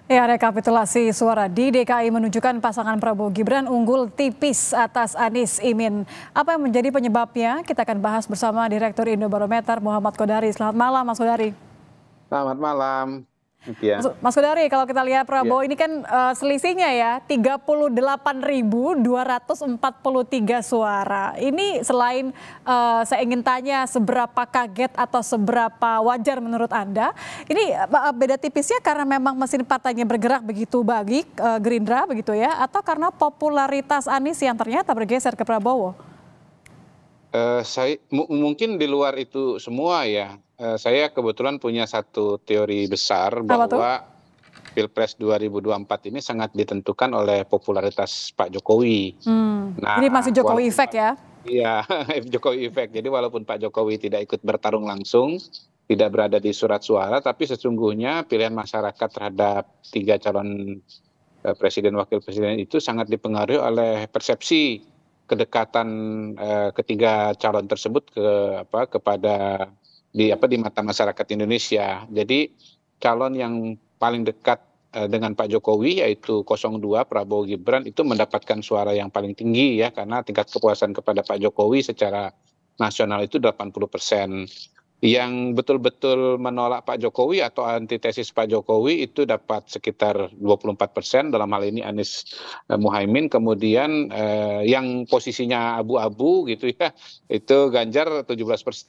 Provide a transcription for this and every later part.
Ya, rekapitulasi suara di DKI menunjukkan pasangan Prabowo Gibran unggul tipis atas Anies Imin. Apa yang menjadi penyebabnya? Kita akan bahas bersama Direktur Indobarometer Muhammad Kodari. Selamat malam, Mas Kodari. Selamat malam, Mutia. Mas Kodari, kalau kita lihat Ya, Prabowo ini kan selisihnya ya 38.243 suara. Ini selain saya ingin tanya seberapa kaget atau seberapa wajar menurut Anda, ini beda tipisnya karena memang mesin partainya bergerak begitu bagi Gerindra begitu ya, atau karena popularitas Anies yang ternyata bergeser ke Prabowo? mungkin di luar itu semua ya. Saya kebetulan punya satu teori besar Apa tuh? bahwa Pilpres 2024 ini sangat ditentukan oleh popularitas Pak Jokowi. Jadi masih Nah, Jokowi walaupun effect ya? iya, Jokowi effect. Jadi walaupun Pak Jokowi tidak ikut bertarung langsung, tidak berada di surat suara, tapi sesungguhnya pilihan masyarakat terhadap tiga calon presiden wakil presiden itu sangat dipengaruhi oleh persepsi kedekatan ketiga calon tersebut kepada di mata masyarakat Indonesia. Jadi calon yang paling dekat dengan Pak Jokowi yaitu 02 Prabowo Gibran itu mendapatkan suara yang paling tinggi ya, karena tingkat kepuasan kepada Pak Jokowi secara nasional itu 80%. Yang betul-betul menolak Pak Jokowi atau antitesis Pak Jokowi itu dapat sekitar 24%, dalam hal ini Anies Muhaimin. Kemudian yang posisinya abu-abu gitu ya, itu Ganjar 17%.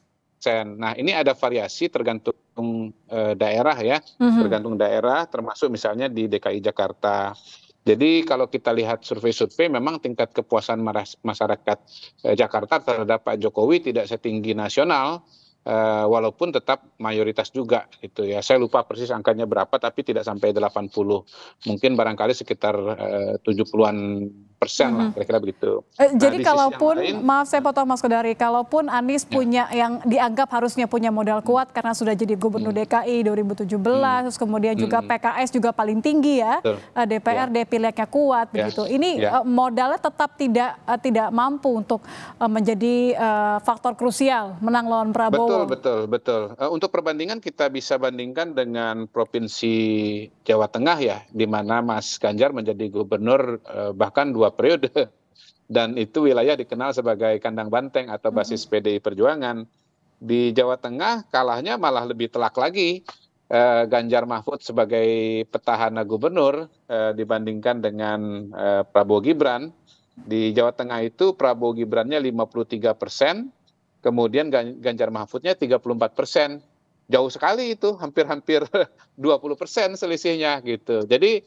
Nah, ini ada variasi tergantung daerah ya, Mhm. tergantung daerah, termasuk misalnya di DKI Jakarta. Jadi kalau kita lihat survei-survei, memang tingkat kepuasan masyarakat Jakarta terhadap Pak Jokowi tidak setinggi nasional, walaupun tetap mayoritas juga gitu ya. Saya lupa persis angkanya berapa, tapi tidak sampai 80. Mungkin barangkali sekitar 70-an% lah, Mhm. kira-kira begitu. Nah, Jadi di sisi yang kalaupun, lain, maaf saya potong Mas Kodari, kalaupun Anies ya, punya yang dianggap harusnya punya modal mm, kuat karena sudah jadi gubernur mm, DKI mm, 2017, terus kemudian juga mm, PKS juga paling tinggi ya, betul, ya, DPRD pileknya kuat ya, begitu. Ini ya. modalnya tetap tidak mampu untuk menjadi faktor krusial menang lawan Betul, Prabowo. betul, betul. Untuk perbandingan kita bisa bandingkan dengan Provinsi Jawa Tengah ya, di mana Mas Ganjar menjadi gubernur bahkan 2 periode. Dan itu wilayah dikenal sebagai kandang banteng atau Mhm. basis PDI Perjuangan. Di Jawa Tengah kalahnya malah lebih telak lagi. Ganjar Mahfud sebagai petahana gubernur dibandingkan dengan Prabowo Gibran. Di Jawa Tengah itu Prabowo Gibrannya 53%, kemudian Ganjar Mahfudnya 34%. Jauh sekali itu, hampir-hampir 20% selisihnya gitu. Jadi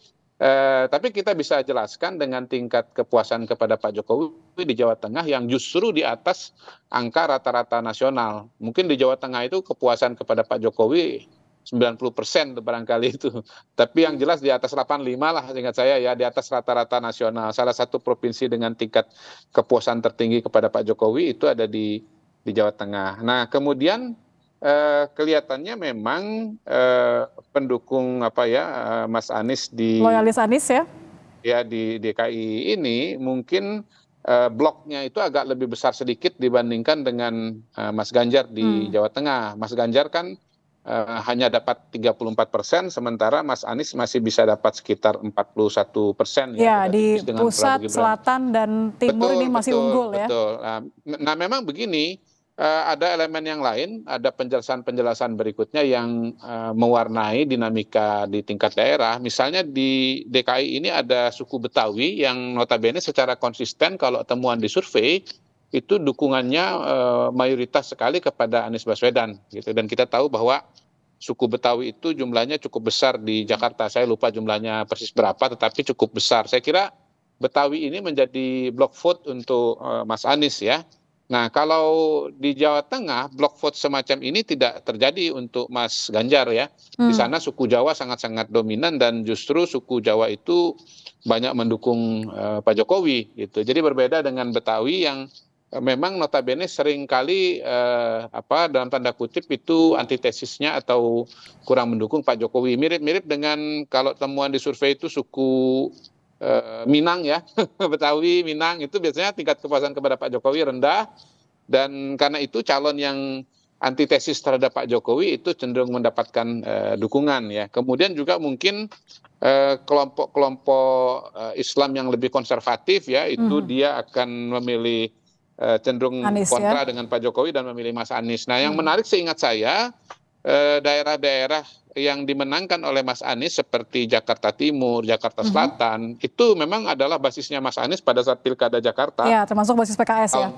tapi kita bisa jelaskan dengan tingkat kepuasan kepada Pak Jokowi di Jawa Tengah yang justru di atas angka rata-rata nasional. Mungkin di Jawa Tengah itu kepuasan kepada Pak Jokowi 90% barangkali itu. Tapi yang jelas di atas 85 lah, ingat saya ya, di atas rata-rata nasional. Salah satu provinsi dengan tingkat kepuasan tertinggi kepada Pak Jokowi itu ada di Jawa Tengah. Nah, kemudian kelihatannya memang pendukung apa ya, Mas Anies Loyalis Anies ya? di DKI ini mungkin bloknya itu agak lebih besar sedikit dibandingkan dengan Mas Ganjar di Hmm. Jawa Tengah. Mas Ganjar kan hanya dapat 34%, sementara Mas Anies masih bisa dapat sekitar 41% ya, Ya, beda di tipis dengan Prabowo pusat, Gibran. selatan, dan timur ini Betul, masih betul, unggul ya? betul. Nah, memang begini, ada elemen yang lain, ada penjelasan-penjelasan berikutnya yang mewarnai dinamika di tingkat daerah. Misalnya di DKI ini ada suku Betawi yang notabene secara konsisten kalau temuan di survei itu dukungannya mayoritas sekali kepada Anies Baswedan gitu. Dan kita tahu bahwa suku Betawi itu jumlahnya cukup besar di Jakarta. Saya lupa jumlahnya persis berapa, tetapi cukup besar. Saya kira Betawi ini menjadi block vote untuk Mas Anies ya. Nah, kalau di Jawa Tengah, block vote semacam ini tidak terjadi untuk Mas Ganjar ya. Di Hmm. sana suku Jawa sangat-sangat dominan dan justru suku Jawa itu banyak mendukung Pak Jokowi gitu. Jadi berbeda dengan Betawi yang memang notabene sering kali dalam tanda kutip itu antitesisnya atau kurang mendukung Pak Jokowi. Mirip-mirip dengan kalau temuan di survei itu suku Minang ya, Betawi, Minang itu biasanya tingkat kepuasan kepada Pak Jokowi rendah, dan karena itu calon yang antitesis terhadap Pak Jokowi itu cenderung mendapatkan dukungan ya. Kemudian juga mungkin kelompok-kelompok Islam yang lebih konservatif ya, itu dia akan memilih cenderung Anies, kontra ya? dengan Pak Jokowi dan memilih Mas Anies. Nah, yang menarik seingat saya daerah-daerah yang dimenangkan oleh Mas Anies seperti Jakarta Timur, Jakarta Selatan, itu memang adalah basisnya Mas Anies pada saat Pilkada Jakarta. Ya, termasuk basis PKS ya.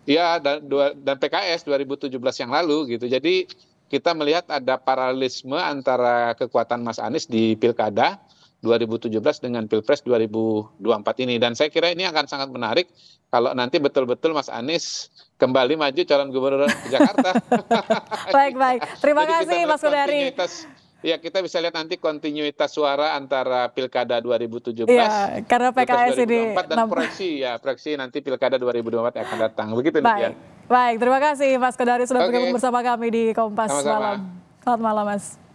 Ya, dan PKS 2017 yang lalu gitu. Jadi kita melihat ada paralelisme antara kekuatan Mas Anies di Pilkada 2017 dengan Pilpres 2024 ini. Dan saya kira ini akan sangat menarik kalau nanti betul-betul Mas Anies kembali maju calon gubernur Jakarta. Baik, baik. Terima Jadi kita kasih lihat Mas Kodari. Ya, kita bisa lihat nanti kontinuitas suara antara Pilkada 2017, Iya, karena Pilpres PKS ini 2024 dan proyeksi nanti Pilkada 2024 yang akan datang. Begitu baik. ya. Baik, terima kasih Mas Kodari sudah bergabung Oke. bersama kami di Kompas Sama-sama. Malam. Selamat malam, Mas.